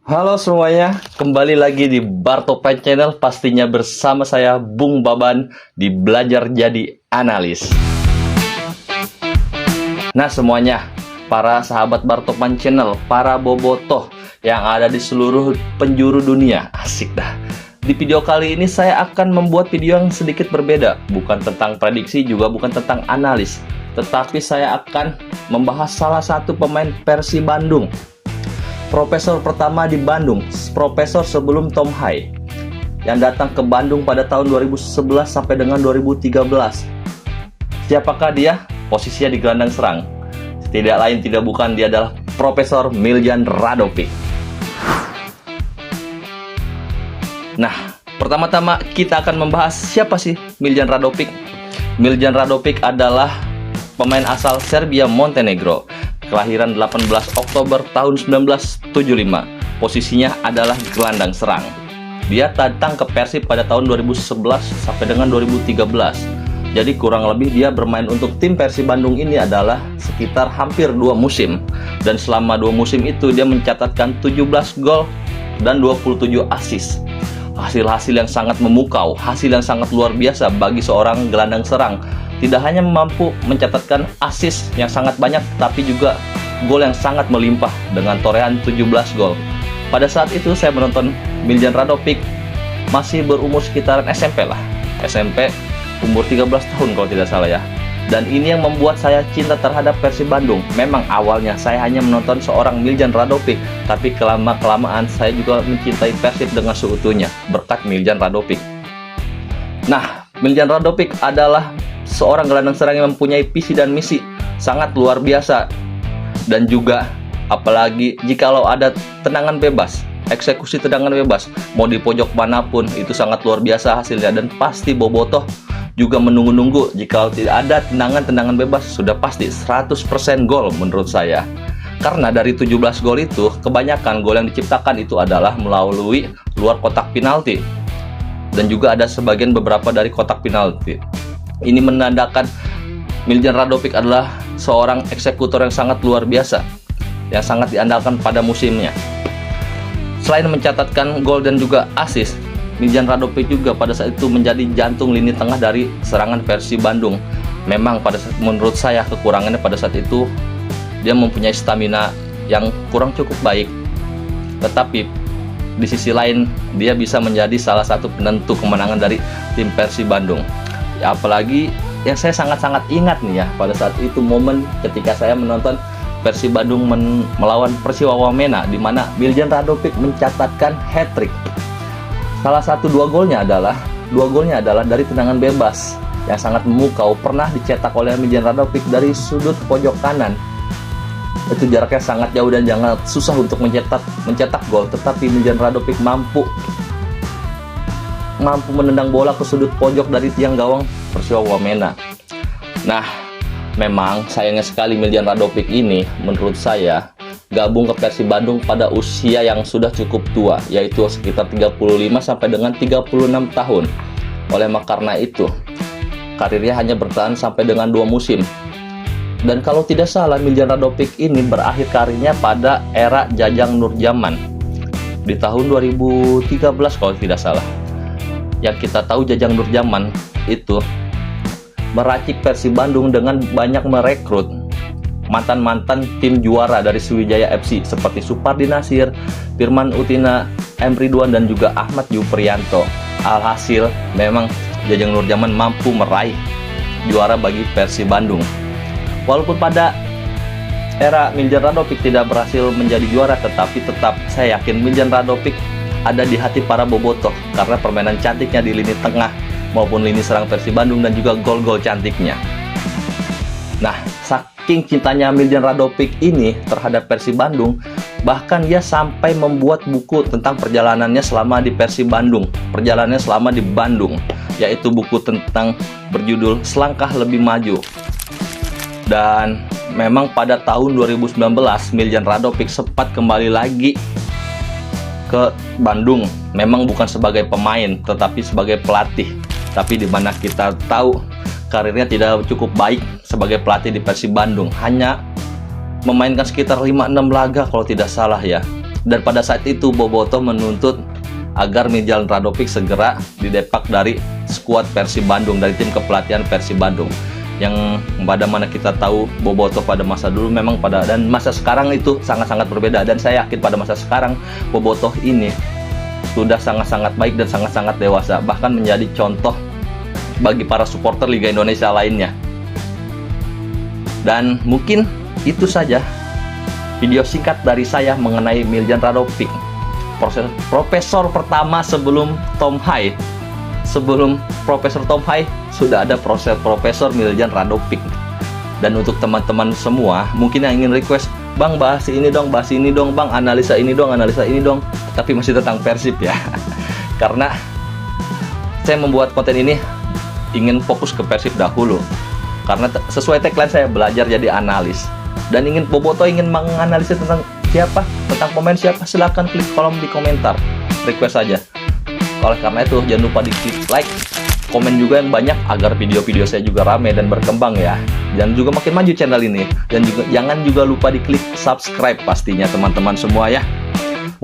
Halo semuanya, kembali lagi di Bartopan Channel, pastinya bersama saya Bung Baban di Belajar Jadi Analis. Nah semuanya, para sahabat Bartopan Channel, para bobotoh yang ada di seluruh penjuru dunia, asik dah. Di video kali ini saya akan membuat video yang sedikit berbeda, bukan tentang prediksi, juga bukan tentang analis, tetapi saya akan membahas salah satu pemain Persib Bandung. Profesor pertama di Bandung, profesor sebelum Tom Hai, yang datang ke Bandung pada tahun 2011 sampai dengan 2013. Siapakah dia? Posisinya di gelandang serang. Tidak lain tidak bukan, dia adalah Profesor Miljan Radovic. Nah, pertama-tama kita akan membahas siapa sih Miljan Radovic. Miljan Radovic adalah pemain asal Serbia Montenegro, kelahiran 18 Oktober tahun 1975. Posisinya adalah gelandang serang. Dia datang ke Persib pada tahun 2011 sampai dengan 2013. Jadi kurang lebih dia bermain untuk tim Persib Bandung ini adalah sekitar hampir 2 musim. Dan selama 2 musim itu dia mencatatkan 17 gol dan 27 assist. Hasil-hasil yang sangat memukau, hasil yang sangat luar biasa bagi seorang gelandang serang. Tidak hanya mampu mencatatkan assist yang sangat banyak, tapi juga gol yang sangat melimpah dengan torehan 17 gol. Pada saat itu saya menonton Miljan Radovic masih berumur sekitaran SMP lah. SMP umur 13 tahun kalau tidak salah ya. Dan ini yang membuat saya cinta terhadap Persib Bandung. Memang awalnya saya hanya menonton seorang Miljan Radovic, tapi kelamaan saya juga mencintai Persib dengan seutuhnya berkat Miljan Radovic. Nah, Miljan Radovic adalah seorang gelandang serang yang mempunyai visi dan misi sangat luar biasa. Dan juga apalagi jikalau ada tendangan bebas, eksekusi tendangan bebas mau di pojok manapun, itu sangat luar biasa hasilnya. Dan pasti bobotoh juga menunggu-nunggu jikalau tidak ada tendangan bebas, sudah pasti 100% gol menurut saya. Karena dari 17 gol itu, kebanyakan gol yang diciptakan itu adalah melalui luar kotak penalti, dan juga ada sebagian beberapa dari kotak penalti. Ini menandakan Miljan Radovic adalah seorang eksekutor yang sangat luar biasa, yang sangat diandalkan pada musimnya. Selain mencatatkan gol dan juga assist, Miljan Radovic juga pada saat itu menjadi jantung lini tengah dari serangan Persib Bandung. Memang menurut saya kekurangannya pada saat itu dia mempunyai stamina yang kurang cukup baik, tetapi di sisi lain dia bisa menjadi salah satu penentu kemenangan dari tim Persib Bandung. Ya, apalagi yang saya sangat-sangat ingat nih ya, pada saat itu momen ketika saya menonton Persib Bandung melawan Persiwa Wamena, di mana Miljan Radovic mencatatkan hat-trick. Salah satu dua golnya adalah dari tendangan bebas yang sangat memukau, pernah dicetak oleh Miljan Radovic dari sudut pojok kanan. Itu jaraknya sangat jauh dan sangat susah untuk mencetak gol, tetapi Miljan Radovic mampu menendang bola ke sudut pojok dari tiang gawang Persiwa Wamena. Nah, memang sayangnya sekali Miljan Radovic ini menurut saya gabung ke Persib Bandung pada usia yang sudah cukup tua, yaitu sekitar 35 sampai dengan 36 tahun. Oleh karena itu, karirnya hanya bertahan sampai dengan 2 musim. Dan kalau tidak salah, Miljan Radovic ini berakhir karirnya pada era Jajang Nurjaman di tahun 2013 kalau tidak salah. Yang kita tahu Jajang Nurjaman itu meracik Persib Bandung dengan banyak merekrut mantan-mantan tim juara dari Sriwijaya FC seperti Supardi Nasir, Firman Utina, M. Ridwan, dan juga Ahmad Yuprianto. Alhasil memang Jajang Nurjaman mampu meraih juara bagi Persib Bandung. Walaupun pada era Miljan Radovic tidak berhasil menjadi juara, tetapi tetap saya yakin Miljan Radovic ada di hati para bobotoh karena permainan cantiknya di lini tengah maupun lini serang Persib Bandung dan juga gol-gol cantiknya. Nah, saking cintanya Miljan Radovic ini terhadap Persib Bandung, bahkan dia sampai membuat buku tentang perjalanannya selama di Persib Bandung, perjalanannya selama di Bandung, yaitu buku tentang berjudul Selangkah Lebih Maju. Dan memang pada tahun 2019 Miljan Radovic sempat kembali lagi ke Bandung, memang bukan sebagai pemain tetapi sebagai pelatih. Tapi di mana kita tahu karirnya tidak cukup baik sebagai pelatih di Persib Bandung, hanya memainkan sekitar 5-6 laga kalau tidak salah ya. Dan pada saat itu Bobotoh menuntut agar Miljan Radovic segera didepak dari skuad Persib Bandung, dari tim kepelatihan Persib Bandung. Yang pada mana kita tahu Bobotoh pada masa dulu memang dan masa sekarang itu sangat-sangat berbeda. Dan saya yakin pada masa sekarang Bobotoh ini sudah sangat-sangat baik dan sangat-sangat dewasa, bahkan menjadi contoh bagi para supporter Liga Indonesia lainnya. Dan mungkin itu saja video singkat dari saya mengenai Miljan Radovic, profesor pertama sebelum Tom Hai. Sebelum Profesor Tom Hai sudah ada Profesor Miljan Radovic. Dan untuk teman-teman semua mungkin yang ingin request, Bang bahas ini dong, Bang analisa ini dong, tapi masih tentang Persib ya. Karena saya membuat konten ini ingin fokus ke Persib dahulu. Karena sesuai tagline saya, belajar jadi analis. Dan Bobotoh ingin menganalisis tentang pemain siapa, silahkan klik kolom di komentar, request saja. Oleh karena itu jangan lupa di klik like, komen juga yang banyak agar video-video saya juga ramai dan berkembang ya. Dan juga makin maju channel ini. Dan juga jangan juga lupa di klik subscribe pastinya teman-teman semua ya.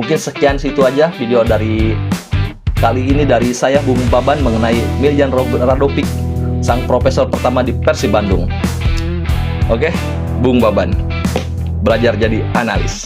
Mungkin sekian situ aja video dari kali ini dari saya Bung Baban mengenai Miljan Radovic, sang profesor pertama di Persib Bandung. Oke, Bung Baban, belajar jadi analis.